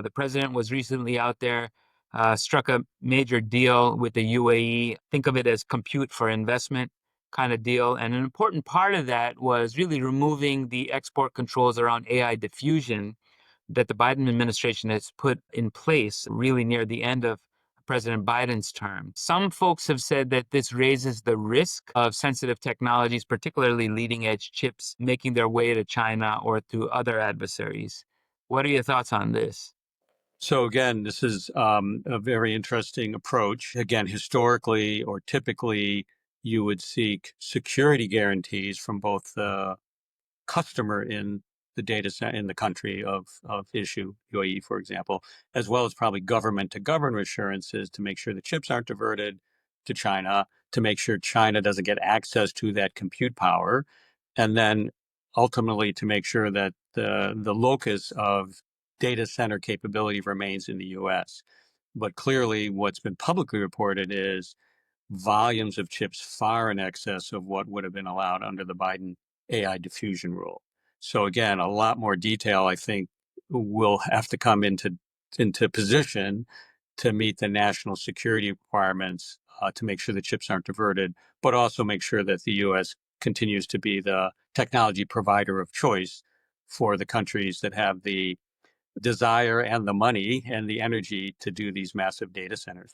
The president was recently out there, struck a major deal with the UAE. Think of it as compute for investment kind of deal. And an important part of that was really removing the export controls around AI diffusion that the Biden administration has put in place really near the end of President Biden's term. Some folks have said that this raises the risk of sensitive technologies, particularly leading edge chips, making their way to China or to other adversaries. What are your thoughts on this? So again, this is a very interesting approach. Again, historically or typically, you would seek security guarantees from both the customer in the data center in the country of issue, UAE, for example, as well as probably government to government assurances to make sure the chips aren't diverted to China, to make sure China doesn't get access to that compute power, and then ultimately to make sure that the locus of data center capability remains in the US. But clearly, what's been publicly reported is volumes of chips far in excess of what would have been allowed under the Biden AI diffusion rule. So again, a lot more detail, I think, will have to come into position to meet the national security requirements to make sure the chips aren't diverted, but also make sure that the U.S. continues to be the technology provider of choice for the countries that have the desire and the money and the energy to do these massive data centers.